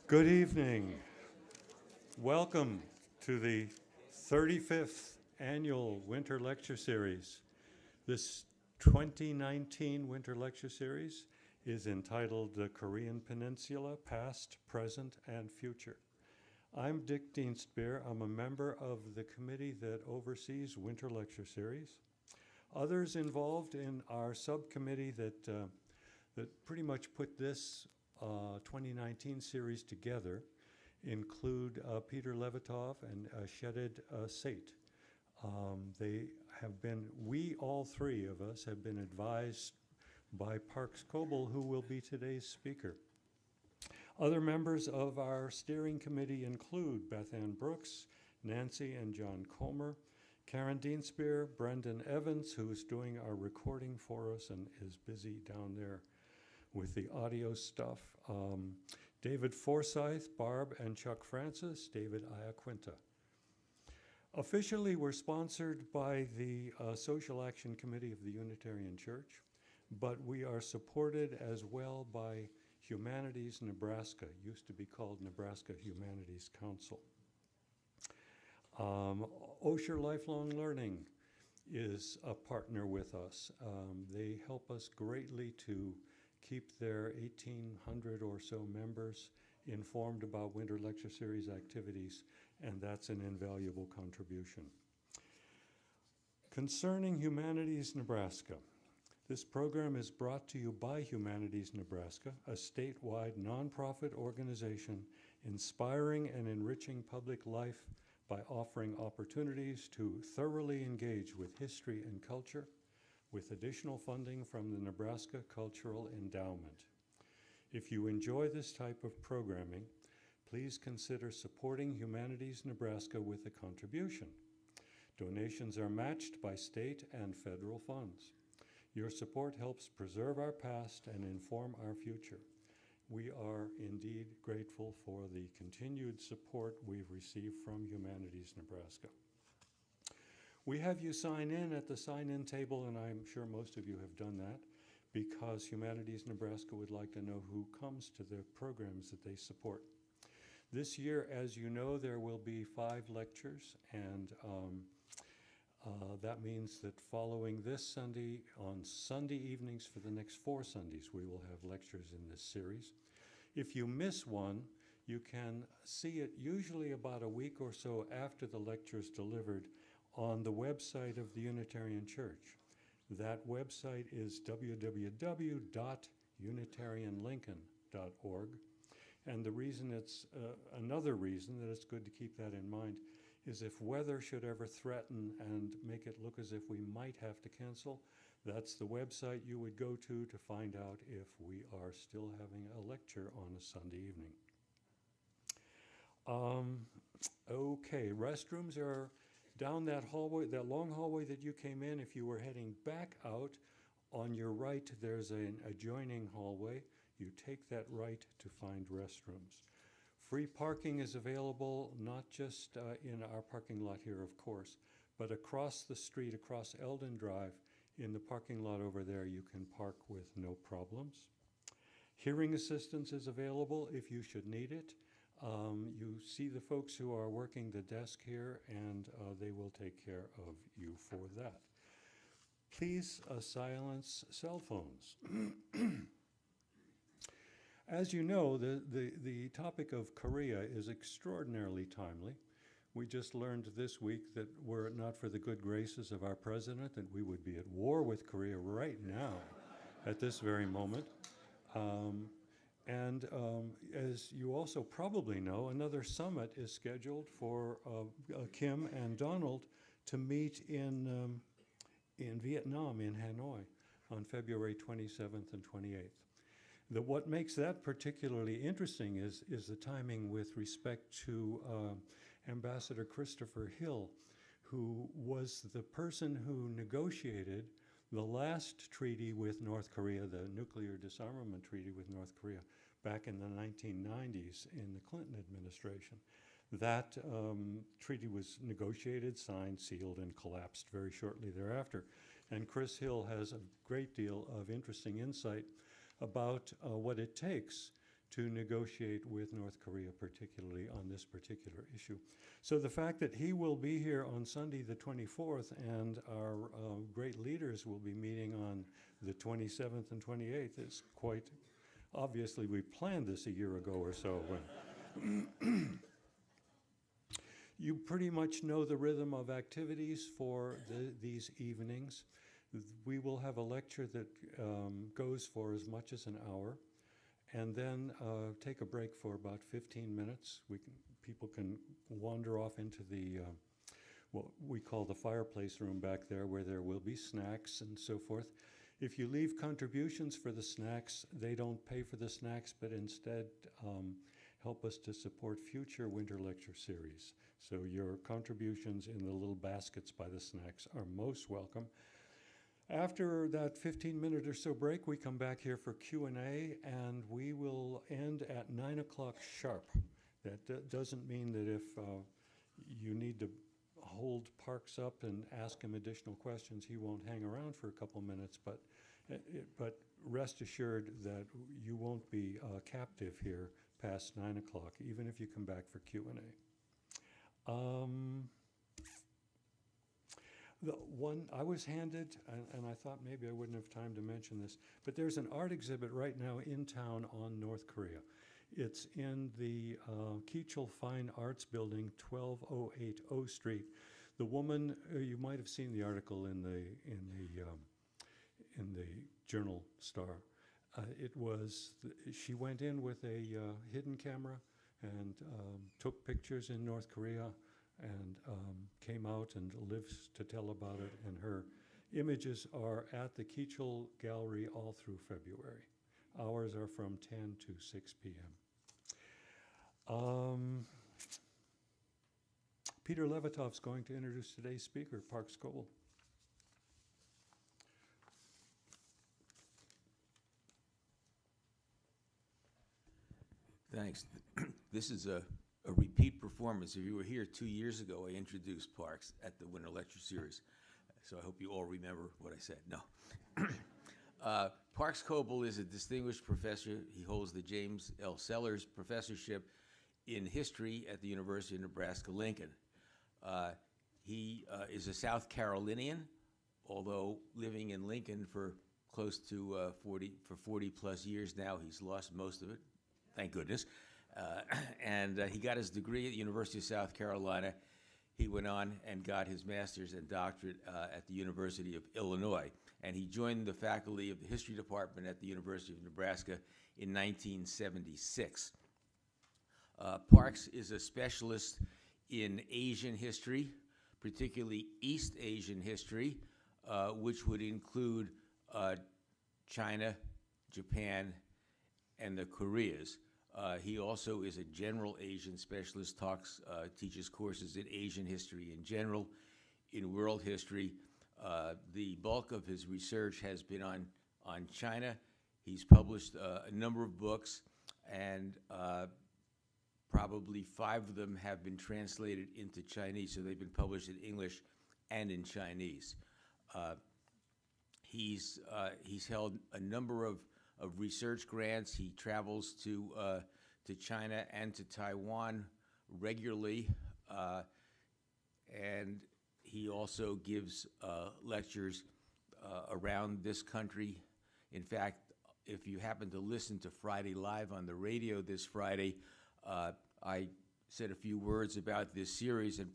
Good evening. Welcome to the 35th Annual Winter Lecture Series. This 2019 Winter Lecture Series is entitled The Korean Peninsula, Past, Present, and Future. I'm Dick Dienstbier. I'm a member of the committee that oversees Winter Lecture Series. Others involved in our subcommittee that pretty much put this 2019 series together include Peter Levitov and Shedid Sait. All three of us have been advised by Parks Coble, who will be today's speaker. Other members of our steering committee include Beth Ann Brooks, Nancy and John Comer, Karen Dienstbier, Brendan Evans, who is doing our recording for us and is busy down there with the audio stuff, David Forsyth, Barb and Chuck Francis, David Iaquinta. Officially, we're sponsored by the Social Action Committee of the Unitarian Church, but we are supported as well by Humanities Nebraska, used to be called Nebraska Humanities Council. Osher Lifelong Learning is a partner with us. They help us greatly to keep their 1,800 or so members informed about Winter Lecture Series activities, and that's an invaluable contribution. Concerning Humanities Nebraska, this program is brought to you by Humanities Nebraska, a statewide nonprofit organization inspiring and enriching public life by offering opportunities to thoroughly engage with history and culture, with additional funding from the Nebraska Cultural Endowment. If you enjoy this type of programming, please consider supporting Humanities Nebraska with a contribution. Donations are matched by state and federal funds. Your support helps preserve our past and inform our future. We are indeed grateful for the continued support we've received from Humanities Nebraska. We have you sign in at the sign-in table, and I'm sure most of you have done that, because Humanities Nebraska would like to know who comes to the programs that they support. This year, as you know, there will be 5 lectures, and that means that following this Sunday, on Sunday evenings for the next 4 Sundays, we will have lectures in this series. If you miss one, you can see it usually about a week or so after the lecture is delivered on the website of the Unitarian Church. That website is www.unitarianlincoln.org. And the reason another reason that it's good to keep that in mind is if weather should ever threaten and make it look as if we might have to cancel, that's the website you would go to find out if we are still having a lecture on a Sunday evening. Okay, restrooms are down that hallway, that long hallway that you came in. If you were heading back out, on your right there's an adjoining hallway. You take that right to find restrooms. Free parking is available not just in our parking lot here, of course, but across the street, across Eldon Drive, in the parking lot over there, you can park with no problems. Hearing assistance is available if you should need it. You see the folks who are working the desk here, and they will take care of you for that. Please silence cell phones. As you know, the topic of Korea is extraordinarily timely. We just learned this week that were it not for the good graces of our president, that we would be at war with Korea right now, at this very moment. As you also probably know, another summit is scheduled for Kim and Donald to meet in Vietnam, in Hanoi, on February 27th and 28th. What makes that particularly interesting is the timing with respect to Ambassador Christopher Hill, who was the person who negotiated the last treaty with North Korea, the nuclear disarmament treaty with North Korea, back in the 1990s in the Clinton administration. That treaty was negotiated, signed, sealed, and collapsed very shortly thereafter. And Chris Hill has a great deal of interesting insight about what it takes to negotiate with North Korea, particularly on this particular issue. So the fact that he will be here on Sunday the 24th and our great leaders will be meeting on the 27th and 28th is quite, obviously we planned this a year ago or so. You pretty much know the rhythm of activities for these evenings. We will have a lecture that goes for as much as an hour, and then take a break for about 15 minutes. People can wander off into the what we call the fireplace room back there, where there will be snacks and so forth. If you leave contributions for the snacks, they don't pay for the snacks, but instead help us to support future winter lecture series. So your contributions in the little baskets by the snacks are most welcome. After that 15-minute or so break, we come back here for Q&A, and we will end at 9 o'clock sharp. That doesn't mean that if you need to hold Parks up and ask him additional questions, he won't hang around for a couple minutes, but rest assured that you won't be captive here past 9 o'clock, even if you come back for Q&A. The one I was handed, and I thought maybe I wouldn't have time to mention this, but there's an art exhibit right now in town on North Korea. It's in the Kichul Fine Arts Building, 12080 O Street. The woman, you might have seen the article in the Journal Star. She went in with a hidden camera and took pictures in North Korea and came out and lives to tell about it. And her images are at the Kichul Gallery all through February. Hours are from 10 to 6 p.m. Peter Levitov's going to introduce today's speaker, Parks Coble. Thanks. This is a repeat performance. If you were here 2 years ago, I introduced Parks at the Winter Lecture Series. So I hope you all remember what I said. No. Parks Coble is a distinguished professor. He holds the James L. Sellers Professorship in History at the University of Nebraska-Lincoln. He is a South Carolinian, although living in Lincoln for close to 40 plus years now. He's lost most of it, thank goodness. And he got his degree at the University of South Carolina. He went on and got his master's and doctorate at the University of Illinois. And he joined the faculty of the History Department at the University of Nebraska in 1976. Parks is a specialist in Asian history, particularly East Asian history, which would include China, Japan, and the Koreas. He also is a general Asian specialist, teaches courses in Asian history in general, in world history. The bulk of his research has been on China. He's published a number of books, and probably 5 of them have been translated into Chinese, so they've been published in English and in Chinese. He's held a number of research grants. He travels to China and to Taiwan regularly, and he also gives lectures around this country. In fact, if you happen to listen to Friday Live on the radio this Friday, I said a few words about this series, and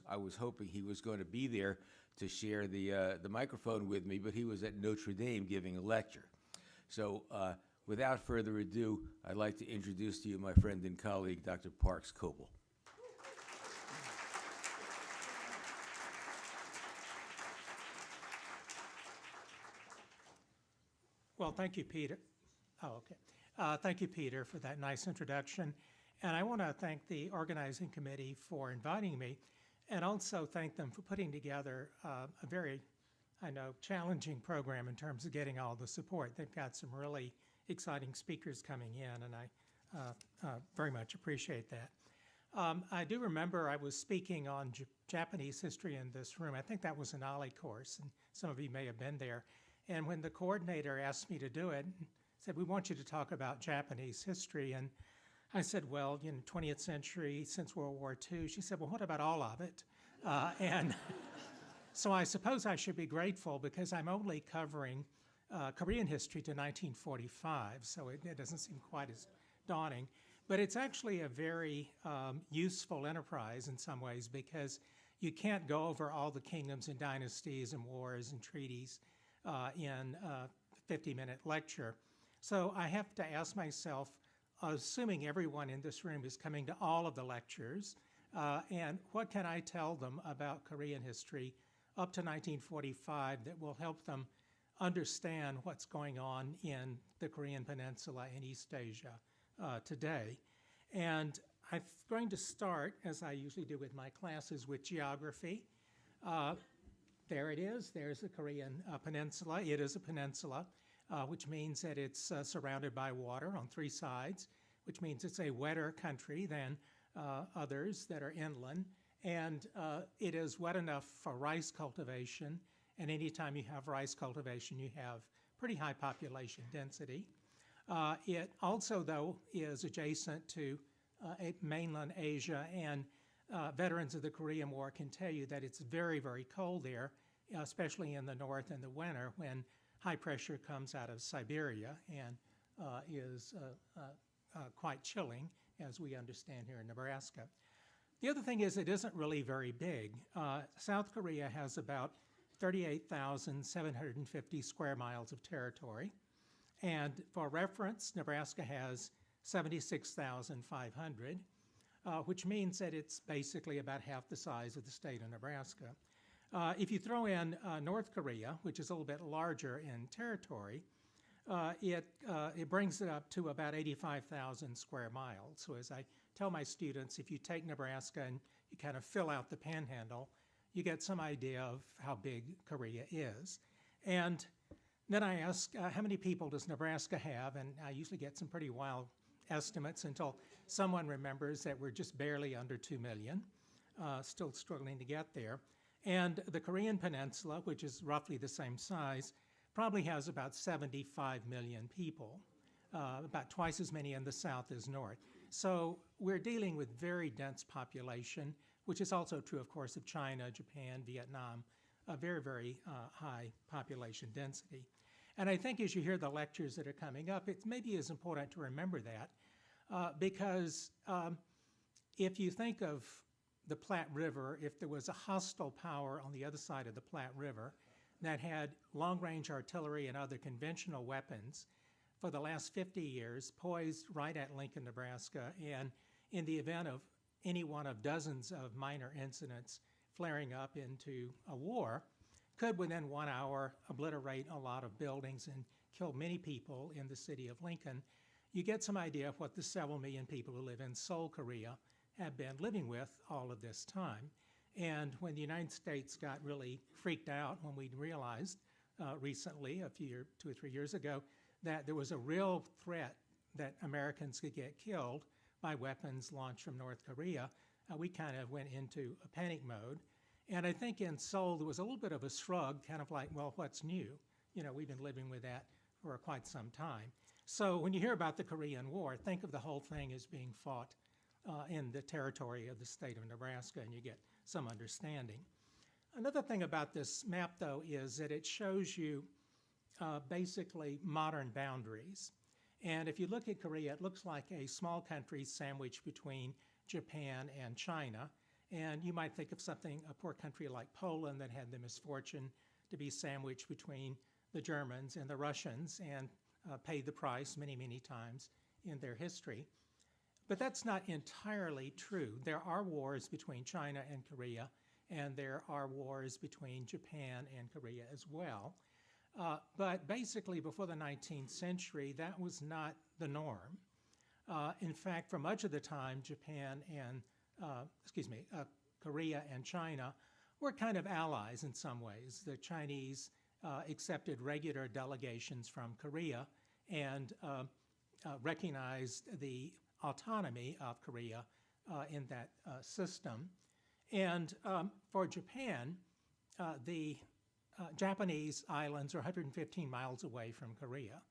I was hoping he was going to be there to share the microphone with me, but he was at Notre Dame giving a lecture. So without further ado, I'd like to introduce to you my friend and colleague, Dr. Parks Coble. Well, thank you, Peter. Oh, okay. Thank you, Peter, for that nice introduction. And I want to thank the organizing committee for inviting me, and also thank them for putting together a very, I know, challenging program in terms of getting all the support. They've got some really exciting speakers coming in, and I very much appreciate that. I do remember I was speaking on Japanese history in this room. I think that was an OLLI course, and some of you may have been there. And when the coordinator asked me to do it, said, we want you to talk about Japanese history. And I said, well, 20th century, since World War II. She said, well, what about all of it? And so I suppose I should be grateful because I'm only covering Korean history to 1945, so it doesn't seem quite as daunting. But it's actually a very useful enterprise in some ways because you can't go over all the kingdoms and dynasties and wars and treaties in a 50-minute lecture. So I have to ask myself, assuming everyone in this room is coming to all of the lectures, and what can I tell them about Korean history up to 1945 that will help them understand what's going on in the Korean Peninsula and East Asia today. And I'm going to start, as I usually do with my classes, with geography. There it is. There's the Korean Peninsula. It is a peninsula, which means that it's surrounded by water on three sides, which means it's a wetter country than others that are inland. And it is wet enough for rice cultivation. And anytime you have rice cultivation, you have pretty high population density. It also, though, is adjacent to mainland Asia, and veterans of the Korean War can tell you that it's very, very cold there, especially in the north in the winter when high pressure comes out of Siberia and is quite chilling, as we understand here in Nebraska. The other thing is it isn't really very big. South Korea has about 38,750 square miles of territory. And for reference, Nebraska has 76,500, which means that it's basically about half the size of the state of Nebraska. If you throw in North Korea, which is a little bit larger in territory, it brings it up to about 85,000 square miles. So as I tell my students, if you take Nebraska and you kind of fill out the panhandle, you get some idea of how big Korea is. And then I ask, how many people does Nebraska have? And I usually get some pretty wild estimates until someone remembers that we're just barely under 2 million, still struggling to get there. And the Korean Peninsula, which is roughly the same size, probably has about 75 million people, about twice as many in the south as north. So we're dealing with very dense population, which is also true, of course, of China, Japan, Vietnam, a very, very high population density. And I think as you hear the lectures that are coming up, it maybe is important to remember that because if you think of the Platte River, if there was a hostile power on the other side of the Platte River that had long-range artillery and other conventional weapons for the last 50 years poised right at Lincoln, Nebraska, and in the event of any one of dozens of minor incidents flaring up into a war, could within 1 hour obliterate a lot of buildings and kill many people in the city of Lincoln, you get some idea of what the several million people who live in Seoul, Korea, have been living with all of this time. And when the United States got really freaked out when we realized recently, 2 or 3 years ago, that there was a real threat that Americans could get killed by weapons launched from North Korea, we kind of went into a panic mode. And I think in Seoul, there was a little bit of a shrug, kind of like, well, what's new? We've been living with that for quite some time. So when you hear about the Korean War, think of the whole thing as being fought in the territory of the state of Nebraska, and you get some understanding. Another thing about this map, though, is that it shows you basically modern boundaries. And if you look at Korea, it looks like a small country sandwiched between Japan and China. And you might think of a poor country like Poland that had the misfortune to be sandwiched between the Germans and the Russians and paid the price many, many times in their history. But that's not entirely true. There are wars between China and Korea, and there are wars between Japan and Korea as well. But basically, before the 19th century, that was not the norm. In fact, for much of the time, Korea and China were kind of allies in some ways. The Chinese accepted regular delegations from Korea and recognized the autonomy of Korea in that system. And for Japan, the Japanese islands are 115 miles away from Korea.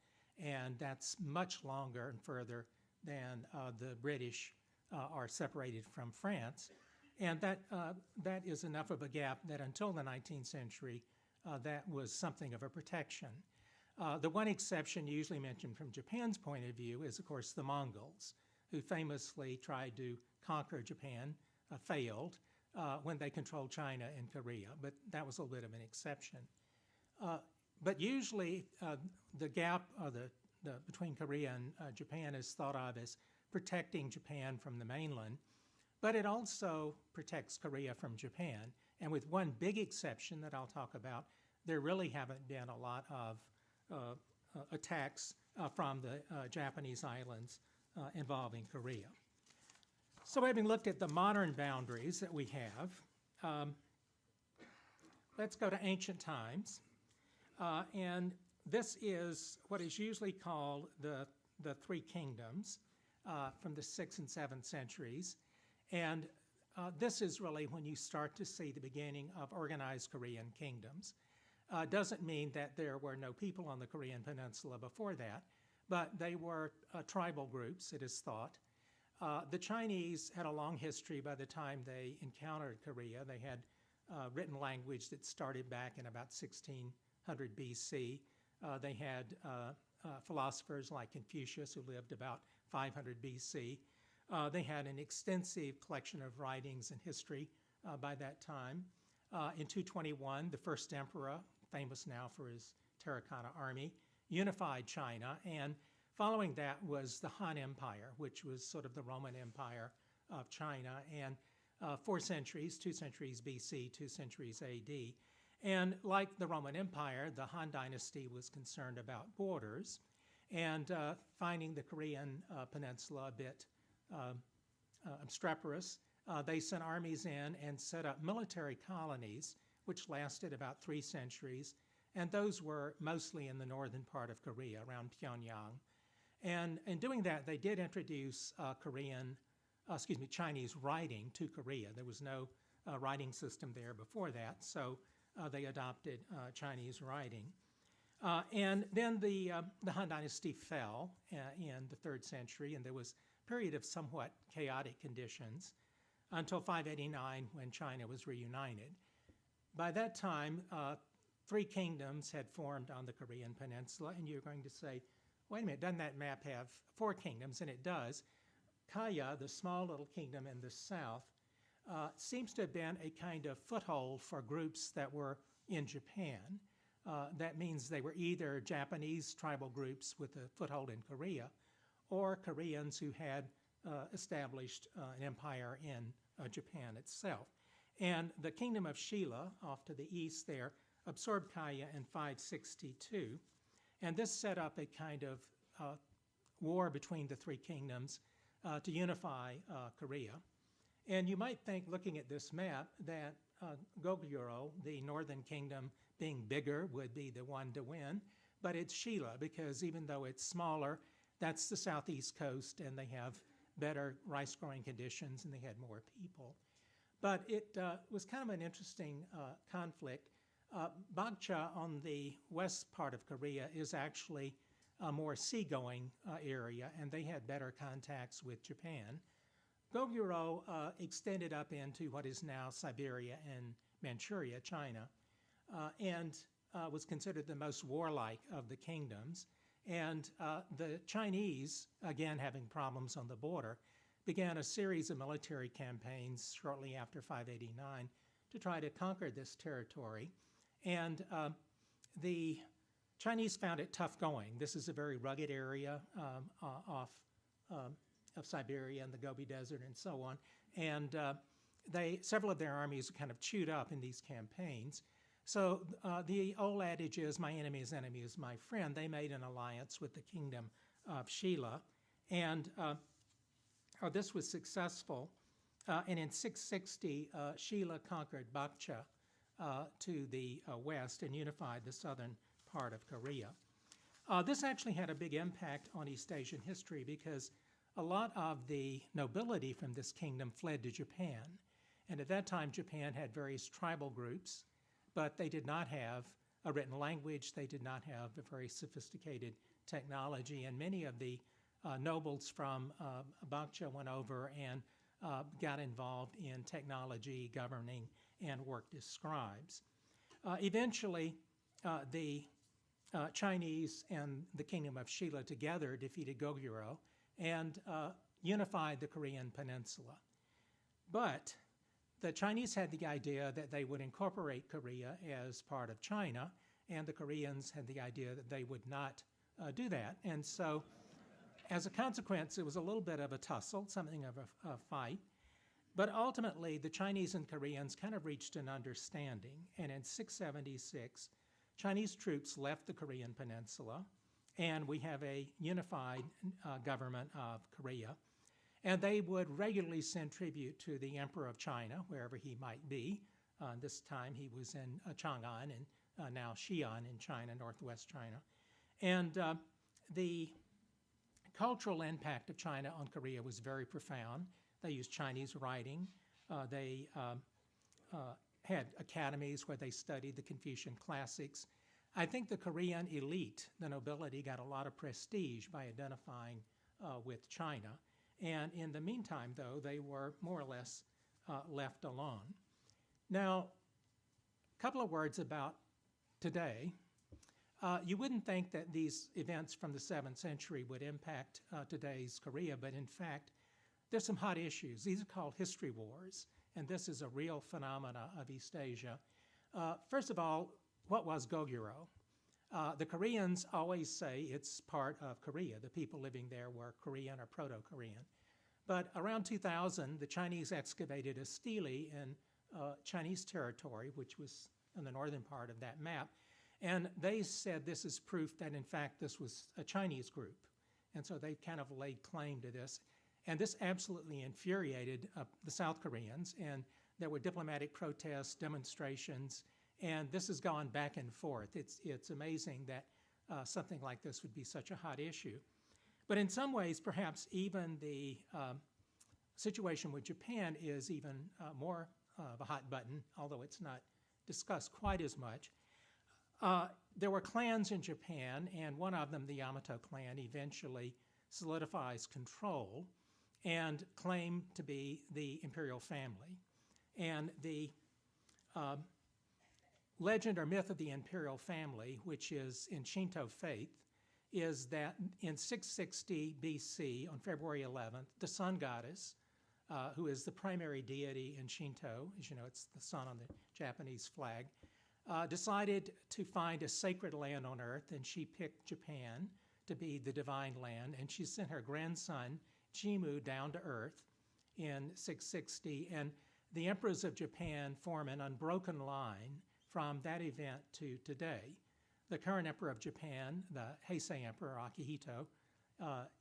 and that's much longer and further than the British are separated from France. And that is enough of a gap that until the 19th century, that was something of a protection. The one exception usually mentioned from Japan's point of view is, of course, the Mongols, who famously tried to conquer Japan, failed when they controlled China and Korea, but that was a little bit of an exception. But usually the gap between Korea and Japan is thought of as protecting Japan from the mainland, but it also protects Korea from Japan. And with one big exception that I'll talk about, there really haven't been a lot of attacks from the Japanese islands involving Korea. So having looked at the modern boundaries that we have, let's go to ancient times. And this is what is usually called the Three Kingdoms from the 6th and 7th centuries. And this is really when you start to see the beginning of organized Korean kingdoms. Doesn't mean that there were no people on the Korean peninsula before that, but they were tribal groups, it is thought. The Chinese had a long history by the time they encountered Korea. They had written language that started back in about 1600 BC. They had philosophers like Confucius, who lived about 500 BC. They had an extensive collection of writings and history by that time. In 221, the first emperor, famous now for his terracotta army, unified China, and following that was the Han Empire, which was sort of the Roman Empire of China, and 4 centuries, 2 centuries BC, 2 centuries AD. And like the Roman Empire, the Han Dynasty was concerned about borders and finding the Korean peninsula a bit obstreperous. They sent armies in and set up military colonies, which lasted about 3 centuries, and those were mostly in the northern part of Korea, around Pyongyang. And in doing that, they did introduce Chinese writing to Korea. There was no writing system there before that, so they adopted Chinese writing. And then the Han Dynasty fell in the 3rd century, and there was a period of somewhat chaotic conditions until 589, when China was reunited. By that time, 3 kingdoms had formed on the Korean peninsula, and you're going to say, wait a minute, doesn't that map have 4 kingdoms? And it does. Kaya, the small little kingdom in the south, seems to have been a kind of foothold for groups that were in Japan. That means they were either Japanese tribal groups with a foothold in Korea, or Koreans who had established an empire in Japan itself. And the kingdom of Shilla, off to the east there, absorbed Kaya in 562. And this set up a kind of war between the 3 kingdoms to unify Korea. And you might think, looking at this map, that Goguryeo, the northern kingdom, being bigger, would be the one to win. But it's Shilla, because even though it's smaller, that's the southeast coast, and they have better rice-growing conditions, and they had more people. But it was kind of an interesting conflict. Bagcha on the west part of Korea is actually a more seagoing area, and they had better contacts with Japan. Goguryeo extended up into what is now Siberia and Manchuria, China, and was considered the most warlike of the kingdoms. And the Chinese, again having problems on the border, began a series of military campaigns shortly after 589 to try to conquer this territory. And the Chinese found it tough going. This is a very rugged area off of Siberia and the Gobi Desert and so on. And several of their armies kind of chewed up in these campaigns. So the old adage is, my enemy's enemy is my friend. They made an alliance with the kingdom of Shilla. And this was successful. And in 660, Shilla conquered Bagcha to the west and unified the southern part of Korea. This actually had a big impact on East Asian history, because a lot of the nobility from this kingdom fled to Japan. And at that time, Japan had various tribal groups, but they did not have a written language. They did not have a very sophisticated technology, and many of the nobles from Baekje went over and got involved in technology, governing, and worked as scribes. Eventually, the Chinese and the Kingdom of Shilla together defeated Goguryeo and unified the Korean peninsula. But the Chinese had the idea that they would incorporate Korea as part of China, and the Koreans had the idea that they would not do that. And so, as a consequence, it was a little bit of a tussle, something of a fight. But ultimately, the Chinese and Koreans kind of reached an understanding. And in 676, Chinese troops left the Korean peninsula, and we have a unified government of Korea. And they would regularly send tribute to the Emperor of China, wherever he might be. This time he was in Chang'an, and now Xi'an in China, northwest China. And the cultural impact of China on Korea was very profound. They used Chinese writing. They had academies where they studied the Confucian classics. I think the Korean elite, the nobility, got a lot of prestige by identifying with China. And in the meantime, though, they were more or less left alone. Now, a couple of words about today. You wouldn't think that these events from the 7th century would impact today's Korea, but in fact, there's some hot issues. These are called history wars, and this is a real phenomena of East Asia. First of all, what was Goguryeo? The Koreans always say it's part of Korea. The people living there were Korean or Proto-Korean. But around 2000, the Chinese excavated a stele in Chinese territory, which was in the northern part of that map. And they said this is proof that, in fact, this was a Chinese group. And so they kind of laid claim to this. And this absolutely infuriated the South Koreans. And there were diplomatic protests, demonstrations, and this has gone back and forth. It's amazing that something like this would be such a hot issue. But in some ways, perhaps even the situation with Japan is even more of a hot button, although it's not discussed quite as much. There were clans in Japan, and one of them, the Yamato clan, eventually solidifies control and claimed to be the Imperial Family. And the legend or myth of the Imperial Family, which is in Shinto faith, is that in 660 BC, on February 11th, the sun goddess, who is the primary deity in Shinto, as you know, it's the sun on the Japanese flag, decided to find a sacred land on Earth, and she picked Japan to be the divine land, and she sent her grandson, Jimmu, down to Earth in 660, and the emperors of Japan form an unbroken line from that event to today. The current emperor of Japan, the Heisei emperor, Akihito,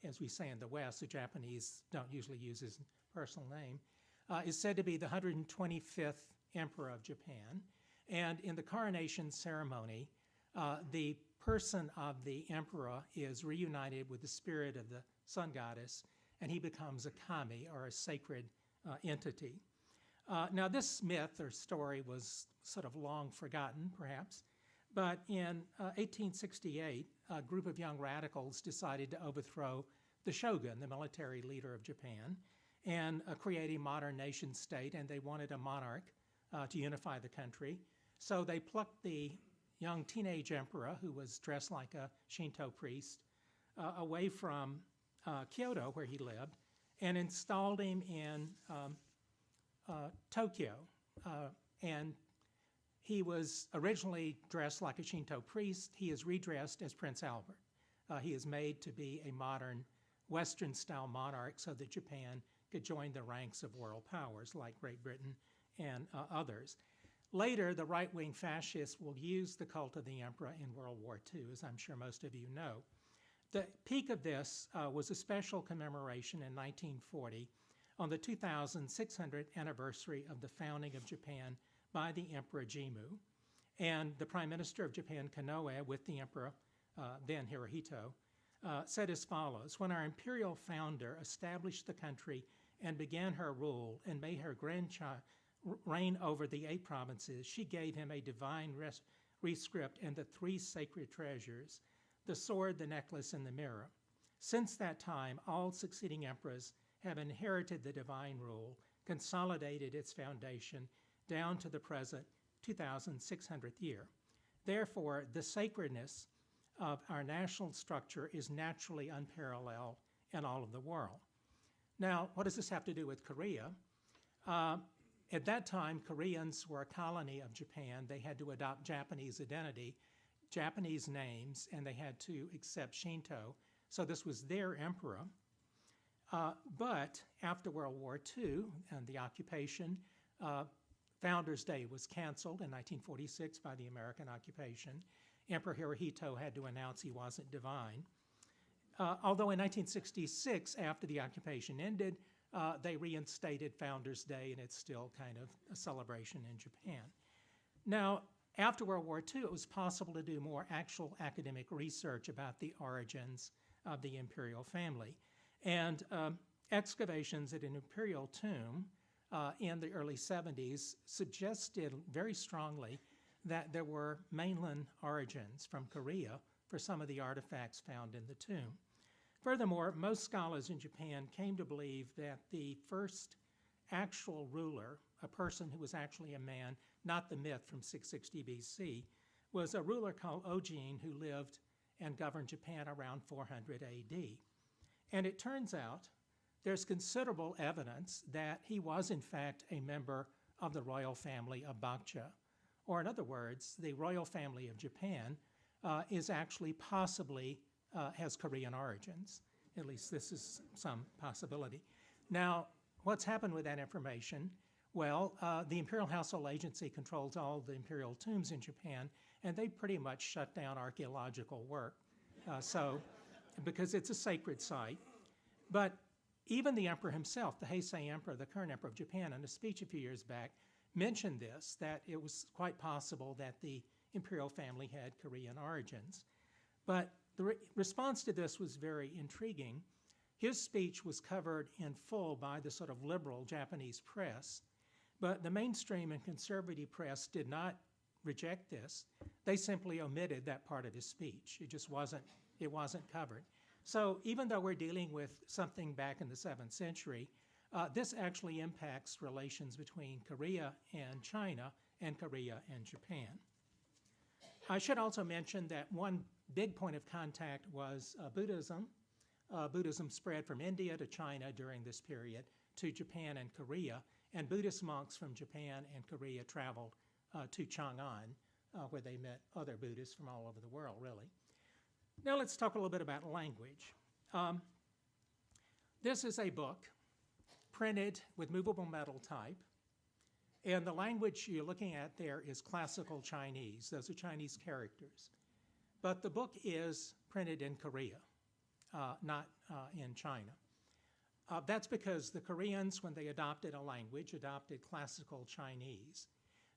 as we say in the West, the Japanese don't usually use his personal name, is said to be the 125th emperor of Japan. And in the coronation ceremony, the person of the emperor is reunited with the spirit of the sun goddess, and he becomes a kami, or a sacred entity. Now, this myth or story was sort of long forgotten, perhaps, but in 1868, a group of young radicals decided to overthrow the shogun, the military leader of Japan, and create a modern nation state, and they wanted a monarch to unify the country. So they plucked the young teenage emperor, who was dressed like a Shinto priest, away from Kyoto, where he lived, and installed him in Tokyo. And he was originally dressed like a Shinto priest. He is redressed as Prince Albert. He is made to be a modern Western-style monarch so that Japan could join the ranks of world powers like Great Britain and others. Later, the right-wing fascists will use the cult of the emperor in World War II, as I'm sure most of you know. The peak of this was a special commemoration in 1940 on the 2600th anniversary of the founding of Japan by the Emperor Jimmu. And the Prime Minister of Japan, Konoe, with the Emperor, then Hirohito, said as follows: "When our imperial founder established the country and began her rule and made her grandchild reign over the 8 provinces, she gave him a divine rescript and the 3 sacred treasures, the sword, the necklace, and the mirror. Since that time, all succeeding emperors have inherited the divine rule, consolidated its foundation down to the present 2600th year. Therefore, the sacredness of our national structure is naturally unparalleled in all of the world. Now, what does this have to do with Korea? At that time, Koreans were a colony of Japan. They had to adopt Japanese identity, Japanese names, and they had to accept Shinto. So this was their emperor. But after World War II and the occupation, Founders' Day was canceled in 1946 by the American occupation. Emperor Hirohito had to announce he wasn't divine. Although in 1966, after the occupation ended, they reinstated Founders' Day, and it's still kind of a celebration in Japan. Now, after World War II, it was possible to do more actual academic research about the origins of the imperial family. And excavations at an imperial tomb in the early 70s suggested very strongly that there were mainland origins from Korea for some of the artifacts found in the tomb. Furthermore, most scholars in Japan came to believe that the first actual ruler, a person who was actually a man, not the myth from 660 BC, was a ruler called Ojin who lived and governed Japan around 400 AD. And it turns out there's considerable evidence that he was in fact a member of the royal family of Baekje. Or in other words, the royal family of Japan is actually possibly has Korean origins. At least this is some possibility. Now, what's happened with that information? Well, the Imperial Household Agency controls all the imperial tombs in Japan, and they pretty much shut down archaeological work. Because it's a sacred site. But even the emperor himself, the Heisei emperor, the current emperor of Japan, in a speech a few years back, mentioned this, that it was quite possible that the imperial family had Korean origins. But the response to this was very intriguing. His speech was covered in full by the sort of liberal Japanese press, but the mainstream and conservative press did not reject this. They simply omitted that part of his speech. It wasn't covered. So even though we're dealing with something back in the 7th century, this actually impacts relations between Korea and China and Korea and Japan. I should also mention that one big point of contact was Buddhism. Buddhism spread from India to China during this period to Japan and Korea, and Buddhist monks from Japan and Korea traveled to Chang'an, where they met other Buddhists from all over the world, really. Now let's talk a little bit about language. This is a book printed with movable metal type, and the language you're looking at there is classical Chinese. Those are Chinese characters. But the book is printed in Korea, not in China. That's because the Koreans, when they adopted a language, adopted classical Chinese.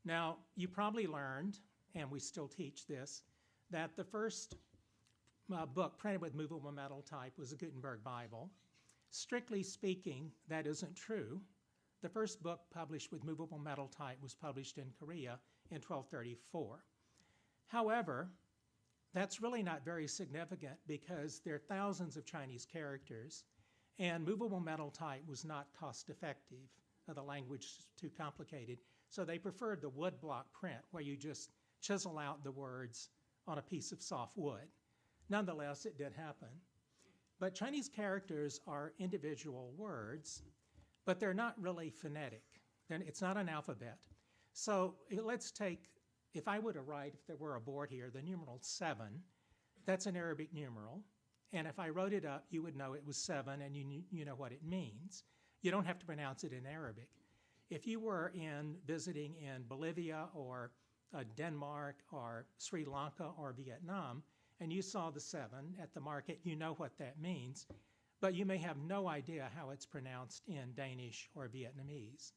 Now, you probably learned, and we still teach this, that the first book printed with movable metal type was the Gutenberg Bible. Strictly speaking, that isn't true. The first book published with movable metal type was published in Korea in 1234. However, that's really not very significant because there are thousands of Chinese characters, and movable metal type was not cost-effective. The language is too complicated. So they preferred the woodblock print, where you just chisel out the words on a piece of soft wood. Nonetheless, it did happen. But Chinese characters are individual words, but they're not really phonetic. It's not an alphabet. So let's take, if I were to write, if there were a board here, the numeral 7, that's an Arabic numeral. And if I wrote it up, you would know it was 7, and you know what it means. You don't have to pronounce it in Arabic. If you were visiting in Bolivia or Denmark or Sri Lanka or Vietnam, and you saw the 7 at the market, you know what that means, but you may have no idea how it's pronounced in Danish or Vietnamese.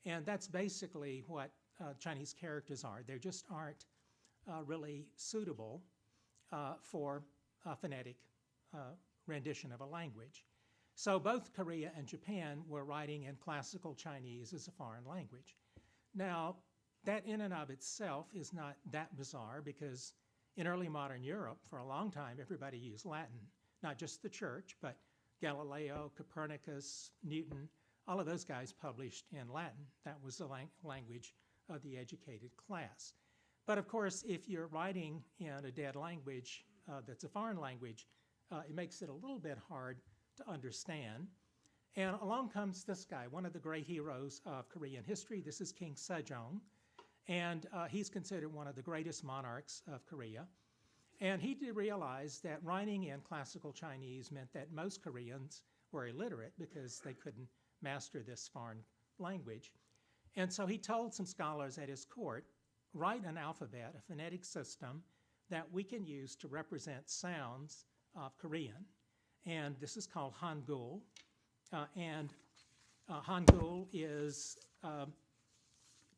And that's basically what Chinese characters are. They just aren't really suitable for a phonetic rendition of a language. So both Korea and Japan were writing in classical Chinese as a foreign language. Now, that in and of itself is not that bizarre because in early modern Europe, for a long time, everybody used Latin, not just the church, but Galileo, Copernicus, Newton, all of those guys published in Latin. That was the language of the educated class. But of course, if you're writing in a dead language that's a foreign language, it makes it a little bit hard to understand. And along comes this guy, one of the great heroes of Korean history. This is King Sejong. And he's considered one of the greatest monarchs of Korea. And he did realize that writing in classical Chinese meant that most Koreans were illiterate because they couldn't master this foreign language. And so he told some scholars at his court, write an alphabet, a phonetic system that we can use to represent sounds of Korean. And this is called Hangul. Hangul is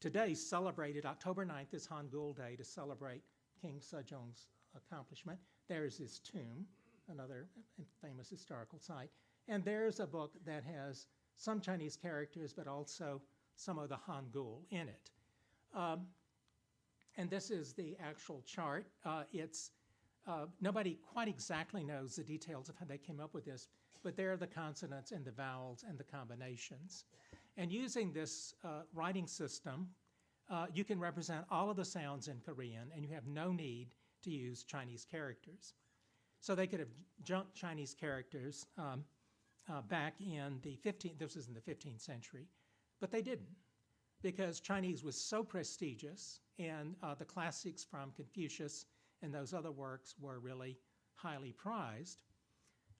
today celebrated. October 9th is Hangul Day to celebrate King Sejong's accomplishment. There's his tomb, another famous historical site. And there's a book that has some Chinese characters, but also some of the Hangul in it. And this is the actual chart. Nobody quite exactly knows the details of how they came up with this, but there are the consonants and the vowels and the combinations. And using this writing system, you can represent all of the sounds in Korean, and you have no need to use Chinese characters. So they could have junked Chinese characters back in the 15th century, but they didn't, because Chinese was so prestigious, and the classics from Confucius and those other works were really highly prized.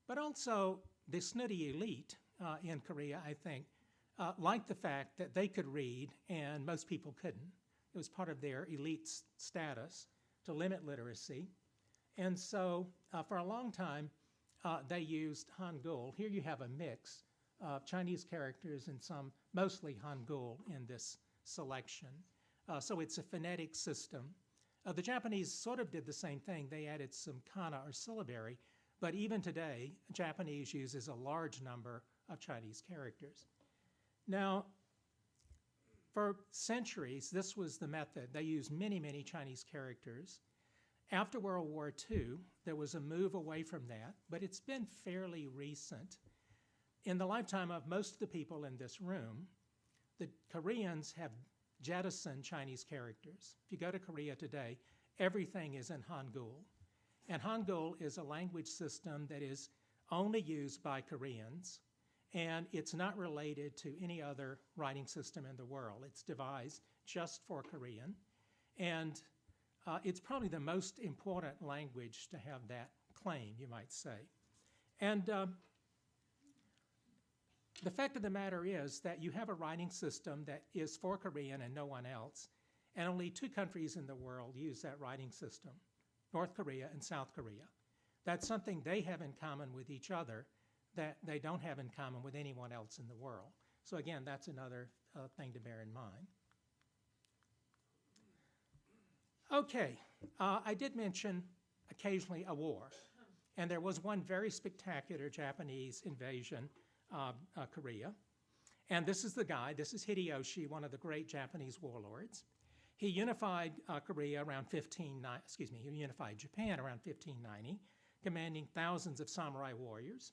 But also, the snooty elite in Korea, I think, liked the fact that they could read and most people couldn't. It was part of their elite status to limit literacy. And so for a long time, they used Hangul. Here you have a mix of Chinese characters and some mostly Hangul in this selection. So it's a phonetic system. The Japanese sort of did the same thing. They added some kana or syllabary, but even today, Japanese uses a large number of Chinese characters. Now, for centuries, this was the method. They used many, many Chinese characters. After World War II, there was a move away from that, but it's been fairly recent. In the lifetime of most of the people in this room, the Koreans have jettisoned Chinese characters. If you go to Korea today, everything is in Hangul. And Hangul is a language system that is only used by Koreans, and it's not related to any other writing system in the world. It's devised just for Korean. And it's probably the most important language to have that claim, you might say. And the fact of the matter is that you have a writing system that is for Korean and no one else, and only 2 countries in the world use that writing system, North Korea and South Korea. That's something they have in common with each other that they don't have in common with anyone else in the world. So again, that's another thing to bear in mind. Okay, I did mention occasionally a war, and there was one very spectacular Japanese invasion of Korea. And this is the guy, this is Hideyoshi, one of the great Japanese warlords. He unified Korea around he unified Japan around 1590, commanding thousands of samurai warriors.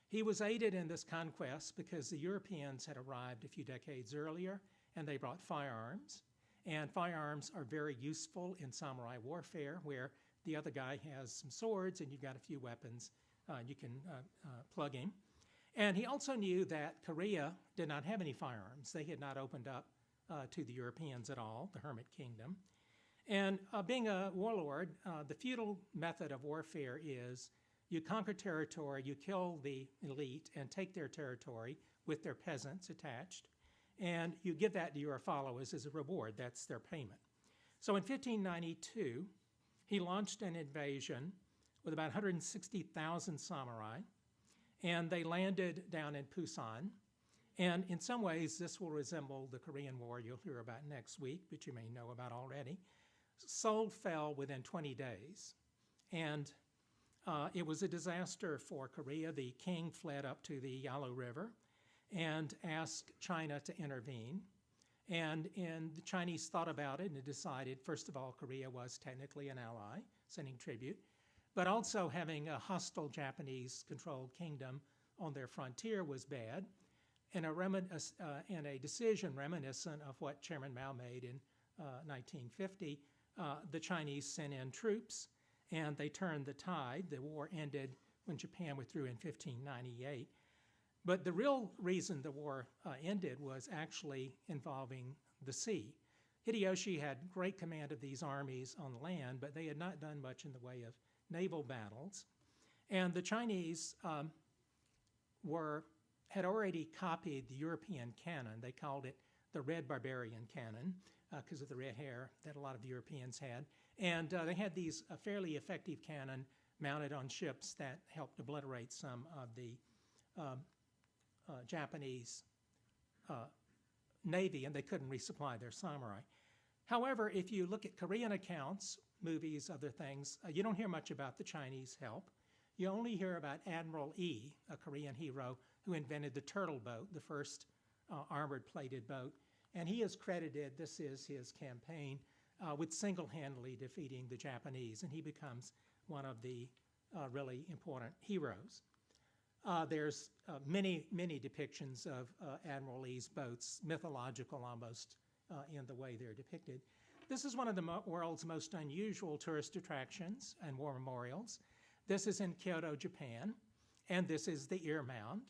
He was aided in this conquest because the Europeans had arrived a few decades earlier, and they brought firearms. And firearms are very useful in samurai warfare, where the other guy has some swords and you've got a few weapons. You can plug him. And he also knew that Korea did not have any firearms. They had not opened up to the Europeans at all, the Hermit Kingdom. And being a warlord, the feudal method of warfare is you conquer territory, you kill the elite and take their territory with their peasants attached, and you give that to your followers as a reward. That's their payment. So in 1592, he launched an invasion with about 160,000 samurai, and they landed down in Busan. And in some ways, this will resemble the Korean War you'll hear about next week, but you may know about already. Seoul fell within 20 days, and it was a disaster for Korea. The king fled up to the Yalu River and asked China to intervene. And the Chinese thought about it and decided, first of all, Korea was technically an ally, sending tribute, but also having a hostile Japanese-controlled kingdom on their frontier was bad, and a decision reminiscent of what Chairman Mao made in 1950, the Chinese sent in troops, and they turned the tide. The war ended when Japan withdrew in 1598. But the real reason the war ended was actually involving the sea. Hideyoshi had great command of these armies on land, but they had not done much in the way of naval battles. And the Chinese had already copied the European canon. They called it the Red Barbarian Canon because of the red hair that a lot of the Europeans had. And they had these fairly effective cannon mounted on ships that helped obliterate some of the Japanese Navy, and they couldn't resupply their samurai. However, if you look at Korean accounts, movies, other things, you don't hear much about the Chinese help. You only hear about Admiral Yi, a Korean hero who invented the turtle boat, the first armored plated boat. And he is credited, this is his campaign, with single-handedly defeating the Japanese, and he becomes one of the really important heroes. There's many depictions of Admiral Yi's boats, mythological almost in the way they're depicted. This is one of the world's most unusual tourist attractions and war memorials. This is in Kyoto, Japan, and this is the ear mound.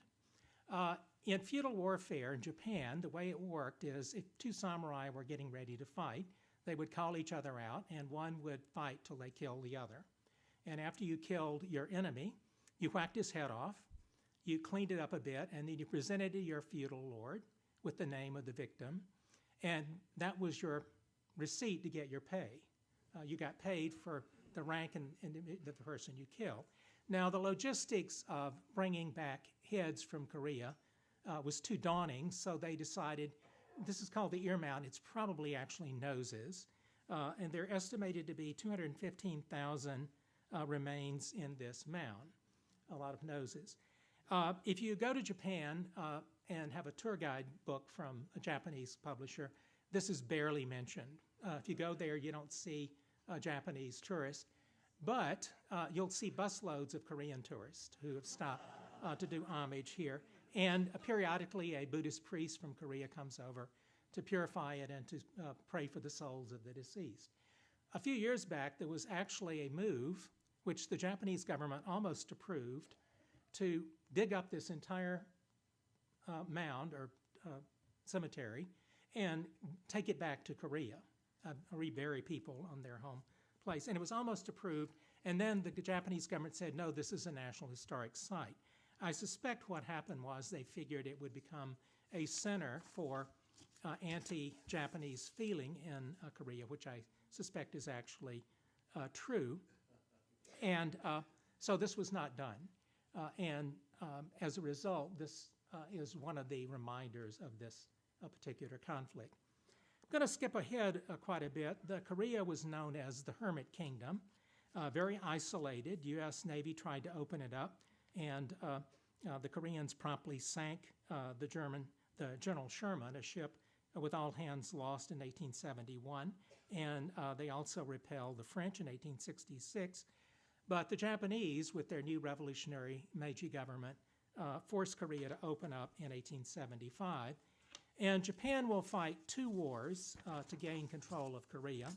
In feudal warfare in Japan, the way it worked is if two samurai were getting ready to fight, they would call each other out, and one would fight till they killed the other. And after you killed your enemy, you whacked his head off, you cleaned it up a bit, and then you presented it to your feudal lord with the name of the victim, and that was your receipt to get your pay. You got paid for the rank and the person you killed. Now, the logistics of bringing back heads from Korea was too daunting, so they decided, this is called the ear mound, it's probably actually noses, and they're estimated to be 215,000 remains in this mound, a lot of noses. If you go to Japan and have a tour guide book from a Japanese publisher, this is barely mentioned. If you go there, you don't see Japanese tourists, but you'll see busloads of Korean tourists who have stopped to do homage here. And periodically, a Buddhist priest from Korea comes over to purify it and to pray for the souls of the deceased. A few years back, there was actually a move, which the Japanese government almost approved, to dig up this entire mound or cemetery and take it back to Korea, rebury people on their home place. And it was almost approved, and then the Japanese government said, no, this is a National Historic Site. I suspect what happened was they figured it would become a center for anti-Japanese feeling in Korea, which I suspect is actually true. And so this was not done. As a result, this is one of the reminders of this particular conflict. I'm going to skip ahead quite a bit. Korea was known as the Hermit Kingdom, very isolated. U.S. Navy tried to open it up, and the Koreans promptly sank the General Sherman, a ship with all hands lost in 1871, and they also repelled the French in 1866. But the Japanese, with their new revolutionary Meiji government, forced Korea to open up in 1875. And Japan will fight 2 wars to gain control of Korea.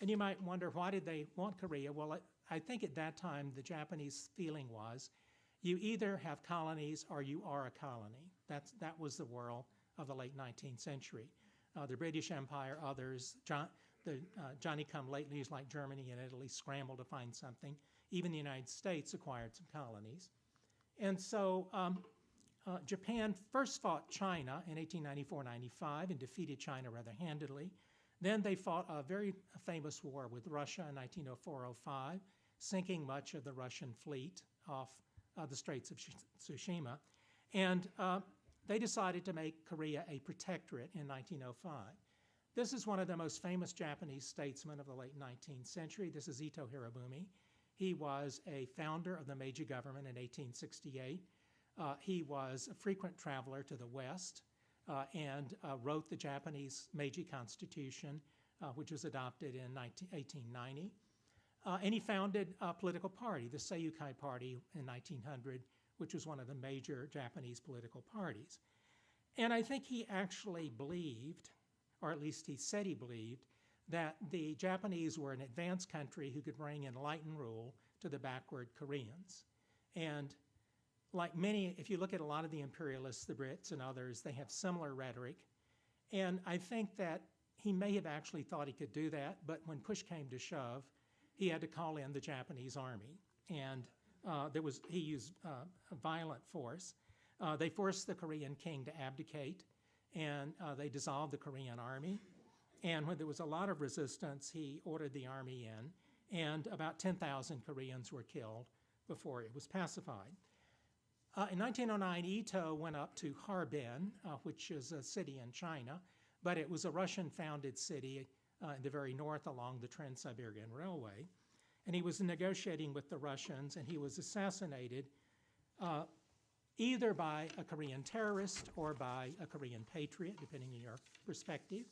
And you might wonder, why did they want Korea? Well, I think at that time the Japanese feeling was, you either have colonies or you are a colony. That was the world of the late 19th century. The British Empire, others, the Johnny-come-latelys like Germany and Italy scrambled to find something. Even the United States acquired some colonies. And so Japan first fought China in 1894-95 and defeated China rather handily. Then they fought a very famous war with Russia in 1904-05, sinking much of the Russian fleet off the Straits of Tsushima. And they decided to make Korea a protectorate in 1905. This is one of the most famous Japanese statesmen of the late 19th century. This is Ito Hirobumi. He was a founder of the Meiji government in 1868. He was a frequent traveler to the West and wrote the Japanese Meiji Constitution, which was adopted in 1890. And he founded a political party, the Seiyukai Party in 1900, which was one of the major Japanese political parties. And I think he actually believed, or at least he said he believed, that the Japanese were an advanced country who could bring enlightened rule to the backward Koreans. And like many, if you look at a lot of the imperialists, the Brits and others, they have similar rhetoric. And I think that he may have actually thought he could do that, but when push came to shove, he had to call in the Japanese army. And he used violent force. They forced the Korean king to abdicate, and they dissolved the Korean army. And when there was a lot of resistance, he ordered the army in, and about 10,000 Koreans were killed before it was pacified. In 1909, Ito went up to Harbin, which is a city in China, but it was a Russian-founded city in the very north along the Trans-Siberian Railway. And he was negotiating with the Russians, and he was assassinated either by a Korean terrorist or by a Korean patriot, depending on your perspective.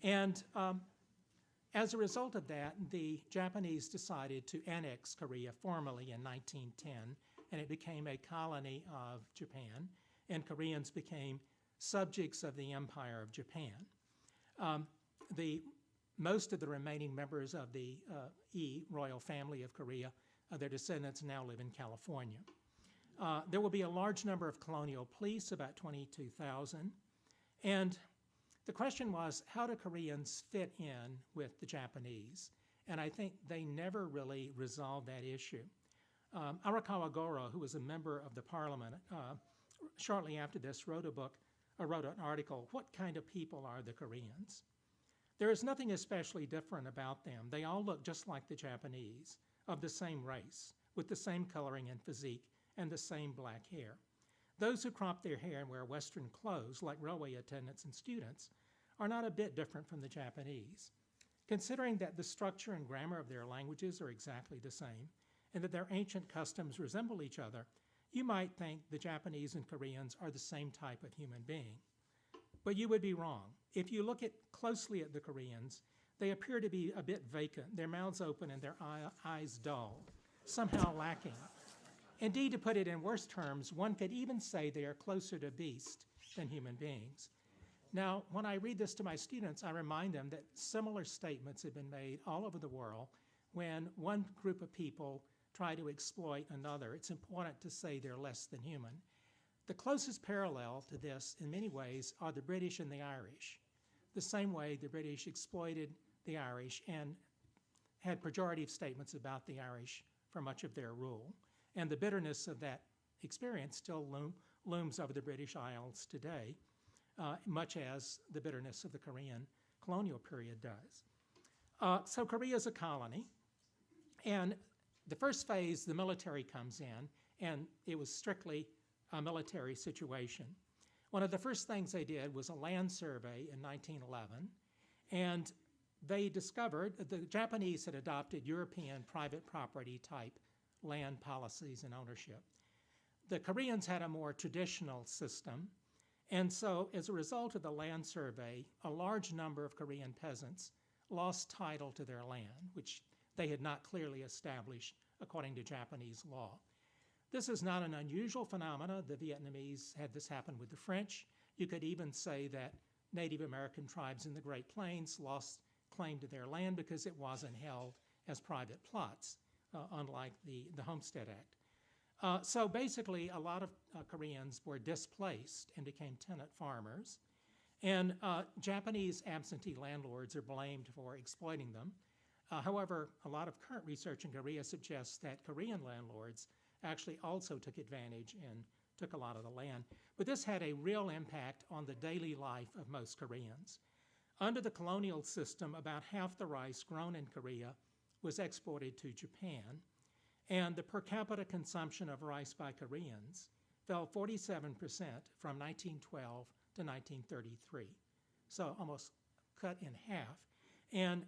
And as a result of that, the Japanese decided to annex Korea formally in 1910, and it became a colony of Japan, and Koreans became subjects of the Empire of Japan. Most of the remaining members of the royal family of Korea, their descendants now live in California. There will be a large number of colonial police, about 22,000. And the question was, how do Koreans fit in with the Japanese? And I think they never really resolved that issue. Arakawa Goro, who was a member of the parliament, shortly after this wrote an article, What Kind of People Are the Koreans? There is nothing especially different about them. They all look just like the Japanese, of the same race, with the same coloring and physique, and the same black hair. Those who crop their hair and wear Western clothes, like railway attendants and students, are not a bit different from the Japanese. Considering that the structure and grammar of their languages are exactly the same, and that their ancient customs resemble each other, you might think the Japanese and Koreans are the same type of human being. But you would be wrong. If you look closely at the Koreans, they appear to be a bit vacant, their mouths open and their eyes dull, somehow lacking. Indeed, to put it in worse terms, one could even say they are closer to beast than human beings. Now, when I read this to my students, I remind them that similar statements have been made all over the world. When one group of people try to exploit another, it's important to say they're less than human. The closest parallel to this, in many ways, are the British and the Irish. The same way the British exploited the Irish and had pejorative statements about the Irish for much of their rule. And the bitterness of that experience still looms over the British Isles today, much as the bitterness of the Korean colonial period does. So Korea is a colony, and the first phase, the military comes in, and it was strictly a military situation. One of the first things they did was a land survey in 1911, and they discovered the Japanese had adopted European private property type land policies and ownership. The Koreans had a more traditional system, and so as a result of the land survey, a large number of Korean peasants lost title to their land, which they had not clearly established according to Japanese law. This is not an unusual phenomenon. The Vietnamese had this happen with the French. You could even say that Native American tribes in the Great Plains lost claim to their land because it wasn't held as private plots, unlike the Homestead Act. So basically, a lot of Koreans were displaced and became tenant farmers. And Japanese absentee landlords are blamed for exploiting them. However, a lot of current research in Korea suggests that Korean landlords actually also took advantage and took a lot of the land. But this had a real impact on the daily life of most Koreans. Under the colonial system, about half the rice grown in Korea was exported to Japan, and the per capita consumption of rice by Koreans fell 47% from 1912 to 1933, so almost cut in half. And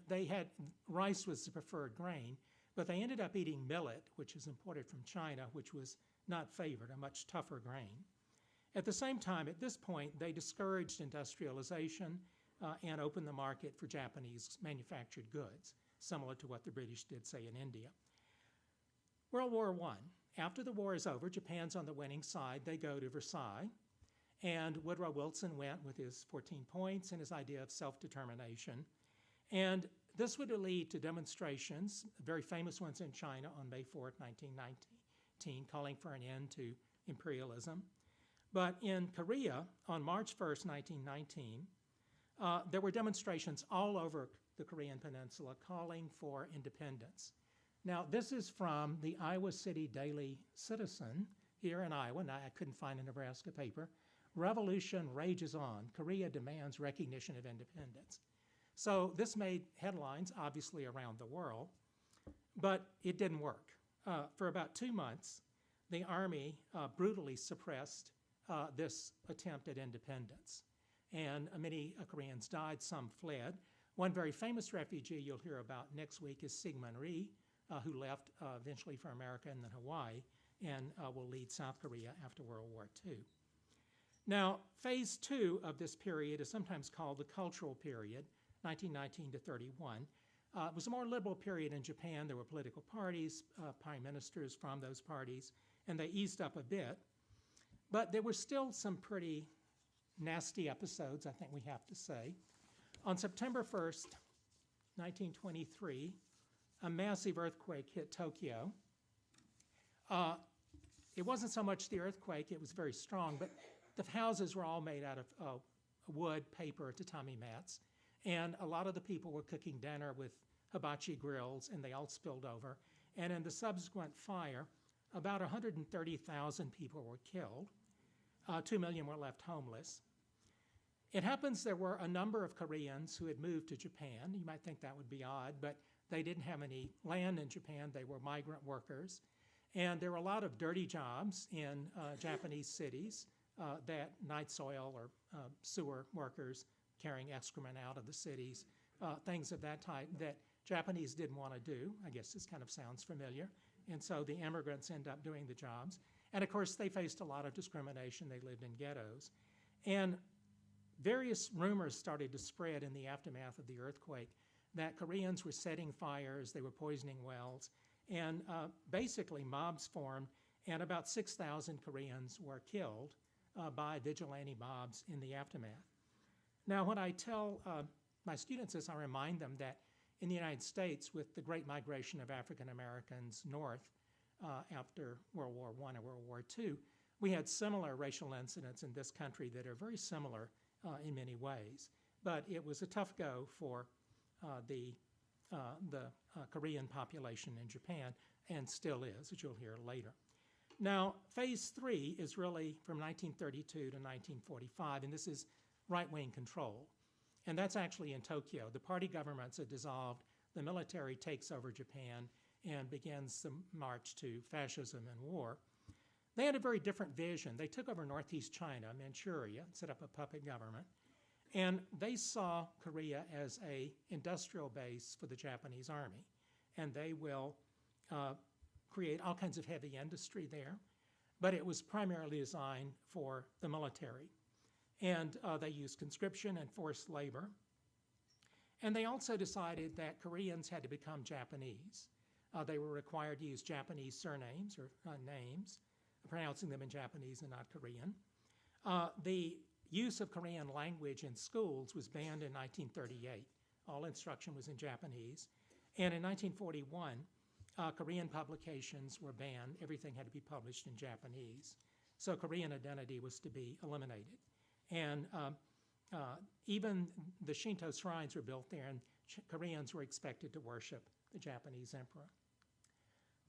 rice was the preferred grain, but they ended up eating millet, which is imported from China, which was not favored, a much tougher grain. At the same time, at this point, they discouraged industrialization and opened the market for Japanese manufactured goods. similar to what the British did, say, in India. World War I. After the war is over, Japan's on the winning side. They go to Versailles. And Woodrow Wilson went with his 14 points and his idea of self-determination. And this would lead to demonstrations, very famous ones in China on May 4th, 1919, calling for an end to imperialism. But in Korea, on March 1st, 1919, there were demonstrations all over the Korean peninsula calling for independence. Now, this is from the Iowa City Daily Citizen here in Iowa. Now, I couldn't find a Nebraska paper. Revolution rages on. Korea demands recognition of independence. So this made headlines, obviously, around the world, but it didn't work. For about 2 months, the Army brutally suppressed this attempt at independence. And many Koreans died, some fled. One very famous refugee you'll hear about next week is Syngman Rhee, who left eventually for America and then Hawaii, and will lead South Korea after World War II. Now, phase 2 of this period is sometimes called the cultural period, 1919 to 31. It was a more liberal period in Japan. There were political parties, prime ministers from those parties, and they eased up a bit. But there were still some pretty nasty episodes, I think we have to say. On September 1st, 1923, a massive earthquake hit Tokyo. It wasn't so much the earthquake, it was very strong, but the houses were all made out of wood, paper, tatami mats, and a lot of the people were cooking dinner with hibachi grills, and they all spilled over. And in the subsequent fire, about 130,000 people were killed. 2 million were left homeless. It happens there were a number of Koreans who had moved to Japan. You might think that would be odd, but they didn't have any land in Japan. They were migrant workers. And there were a lot of dirty jobs in Japanese cities that night soil or sewer workers carrying excrement out of the cities, things of that type that Japanese didn't want to do. I guess this kind of sounds familiar. And so the immigrants end up doing the jobs. And of course, they faced a lot of discrimination. They lived in ghettos. And various rumors started to spread in the aftermath of the earthquake that Koreans were setting fires, they were poisoning wells, and basically mobs formed, and about 6,000 Koreans were killed by vigilante mobs in the aftermath. Now, when I tell my students this, I remind them that in the United States, with the great migration of African Americans north after World War I and World War II, we had similar racial incidents in this country that are very similar in many ways. But it was a tough go for the Korean population in Japan, and still is, as you'll hear later. Now, phase 3 is really from 1932 to 1945, and this is right-wing control. And that's actually in Tokyo. The party governments are dissolved, the military takes over Japan, and begins the march to fascism and war. They had a very different vision. They took over northeast China, Manchuria, set up a puppet government, and they saw Korea as an industrial base for the Japanese army. And they will create all kinds of heavy industry there, but it was primarily designed for the military. And they used conscription and forced labor. And they also decided that Koreans had to become Japanese. They were required to use Japanese surnames or names, pronouncing them in Japanese and not Korean. The use of Korean language in schools was banned in 1938. All instruction was in Japanese. And in 1941, Korean publications were banned. Everything had to be published in Japanese. So Korean identity was to be eliminated. And even the Shinto shrines were built there, and Koreans were expected to worship the Japanese emperor.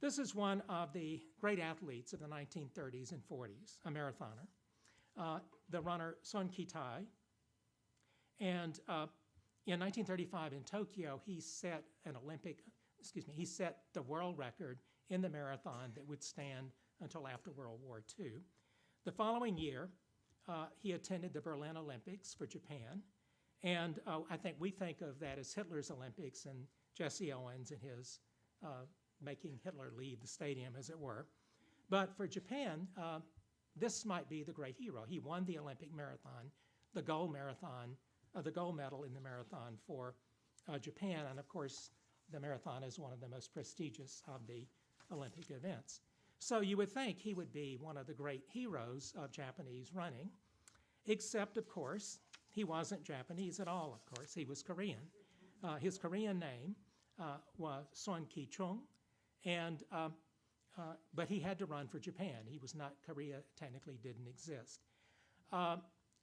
This is one of the great athletes of the 1930s and 40s, a marathoner, the runner Son Ki-tai. And in 1935 in Tokyo, he set he set the world record in the marathon that would stand until after World War II. The following year, he attended the Berlin Olympics for Japan. And I think we think of that as Hitler's Olympics and Jesse Owens and his making Hitler leave the stadium, as it were. But for Japan, this might be the great hero. He won the Olympic marathon, the gold medal in the marathon for Japan. And of course, the marathon is one of the most prestigious of the Olympic events. So you would think he would be one of the great heroes of Japanese running, except, of course, he wasn't Japanese at all, of course. He was Korean. His Korean name was Son Ki-chung, but he had to run for Japan. He was not, Korea technically didn't exist.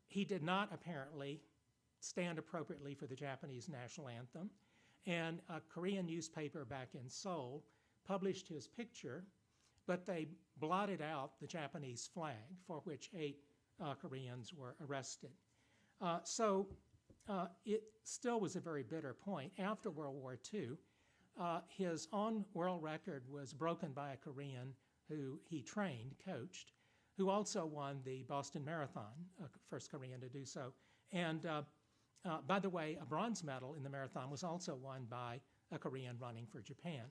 He did not apparently stand appropriately for the Japanese national anthem, and a Korean newspaper back in Seoul published his picture, but they blotted out the Japanese flag, for which 8 Koreans were arrested. So it still was a very bitter point. After World War II, his own world record was broken by a Korean who he trained, coached, who also won the Boston Marathon, first Korean to do so. And by the way, a bronze medal in the marathon was also won by a Korean running for Japan.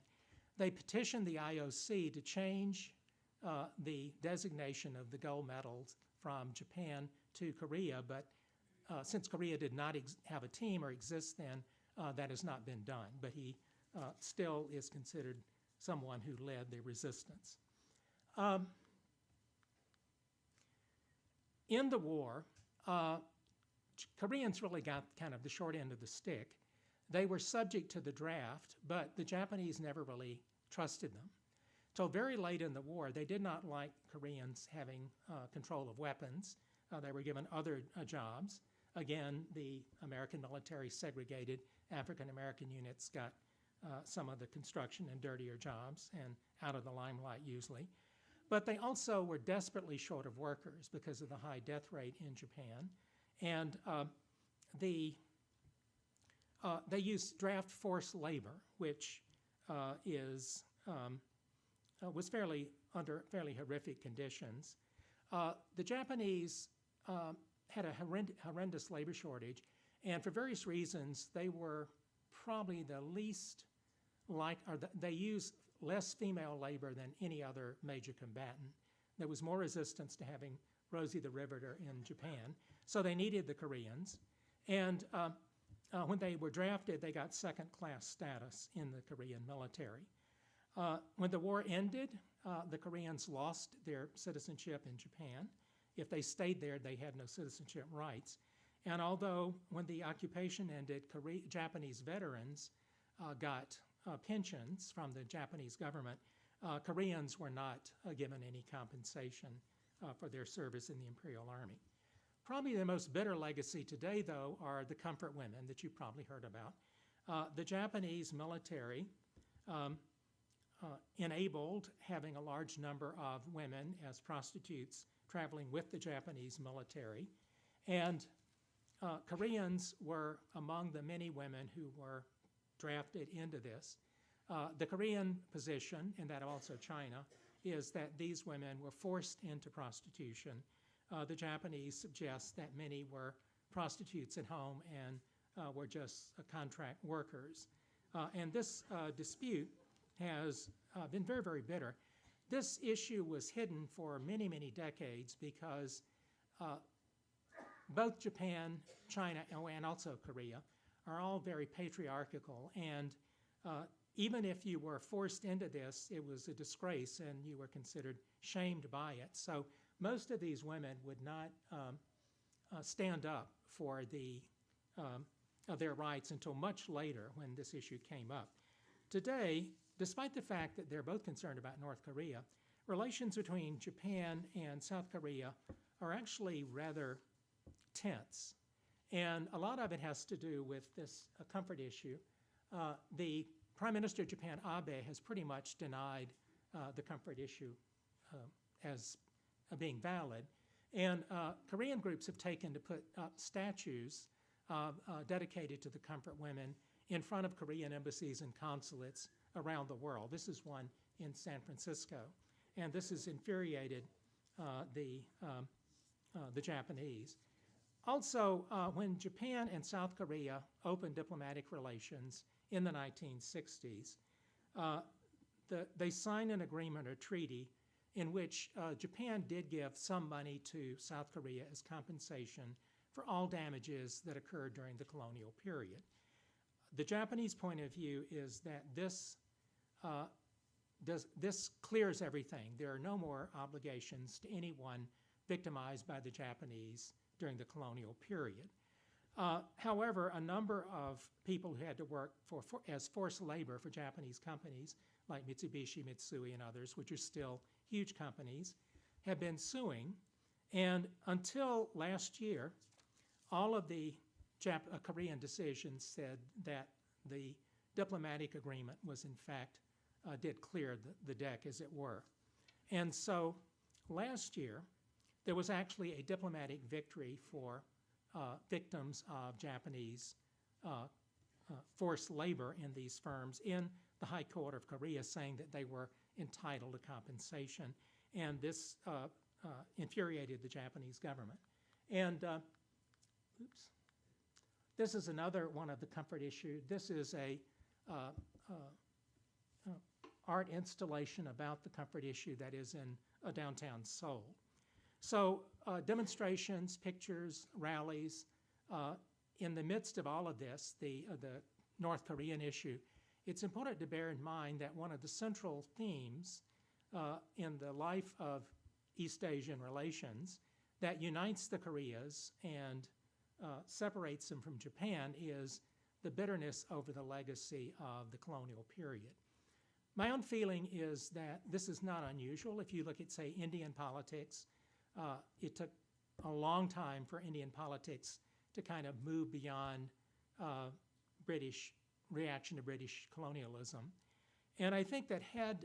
They petitioned the IOC to change the designation of the gold medals from Japan to Korea, but since Korea did not have a team or exist then, that has not been done. But he still is considered someone who led the resistance. In the war, Koreans really got kind of the short end of the stick. They were subject to the draft, but the Japanese never really trusted them. Till very late in the war, they did not like Koreans having control of weapons. They were given other jobs. Again, the American military segregated. African American units got some of the construction and dirtier jobs and out of the limelight usually. But they also were desperately short of workers because of the high death rate in Japan. And they used draft force labor, which was under fairly horrific conditions. The Japanese had a horrendous labor shortage, and for various reasons, they were probably the least they used less female labor than any other major combatant. There was more resistance to having Rosie the Riveter in Japan, so they needed the Koreans. And when they were drafted, they got second-class status in the Korean military. When the war ended, the Koreans lost their citizenship in Japan. If they stayed there, they had no citizenship rights. And although when the occupation ended, Japanese veterans got pensions from the Japanese government, Koreans were not given any compensation for their service in the Imperial Army. Probably the most bitter legacy today, though, are the comfort women that you probably heard about. The Japanese military enabled having a large number of women as prostitutes traveling with the Japanese military. And Koreans were among the many women who were drafted into this. The Korean position, and that also China, is that these women were forced into prostitution. The Japanese suggest that many were prostitutes at home and were just contract workers. And this dispute has been very, very bitter. This issue was hidden for many, many decades because both Japan, China, and also Korea are all very patriarchal. And even if you were forced into this, it was a disgrace and you were considered shamed by it. So most of these women would not stand up for their rights until much later when this issue came up. Today, despite the fact that they're both concerned about North Korea, relations between Japan and South Korea are actually rather tense. And a lot of it has to do with this comfort issue. The Prime Minister of Japan, Abe, has pretty much denied the comfort issue as being valid. And Korean groups have taken to put up statues dedicated to the comfort women in front of Korean embassies and consulates around the world. This is one in San Francisco. And this has infuriated the Japanese. Also, when Japan and South Korea opened diplomatic relations in the 1960s, they signed an agreement or treaty in which Japan did give some money to South Korea as compensation for all damages that occurred during the colonial period. The Japanese point of view is that this clears everything. There are no more obligations to anyone victimized by the Japanese during the colonial period. However, a number of people who had to work as forced labor for Japanese companies like Mitsubishi, Mitsui, and others, which are still huge companies, have been suing. And until last year, all of the Korean decisions said that the diplomatic agreement was in fact, did clear the deck, as it were. And so last year, there was actually a diplomatic victory for victims of Japanese forced labor in these firms in the High Court of Korea, saying that they were entitled to compensation. And this infuriated the Japanese government. And this is another one of the comfort issues. This is a art installation about the comfort issue that is in downtown Seoul. So demonstrations, pictures, rallies. In the midst of all of this, the North Korean issue, it's important to bear in mind that one of the central themes in the life of East Asian relations that unites the Koreas and separates them from Japan is the bitterness over the legacy of the colonial period. My own feeling is that this is not unusual. If you look at, say, Indian politics, it took a long time for Indian politics to kind of move beyond British reaction to British colonialism. And I think that had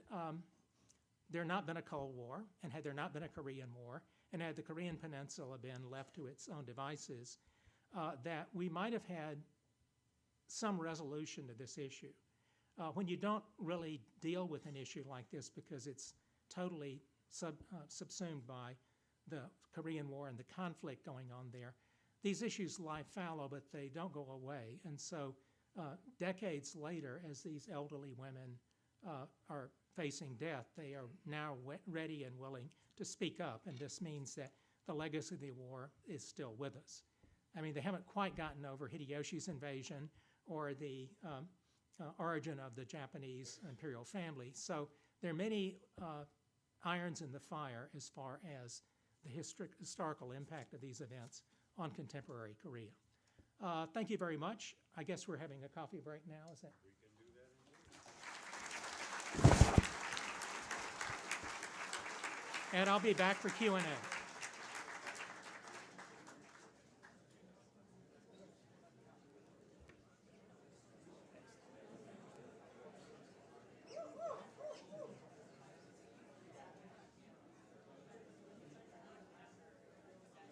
there not been a Cold War, and had there not been a Korean War, and had the Korean Peninsula been left to its own devices, that we might have had some resolution to this issue. When you don't really deal with an issue like this because it's totally subsumed by the Korean War and the conflict going on there, these issues lie fallow, but they don't go away. And so decades later, as these elderly women are facing death, they are now ready and willing to speak up. And this means that the legacy of the war is still with us. I mean, they haven't quite gotten over Hideyoshi's invasion or the origin of the Japanese Imperial Family. So there are many irons in the fire as far as the historical impact of these events on contemporary Korea. Thank you very much. I guess we're having a coffee break now, is that? We can do that indeed. And I'll be back for Q&A.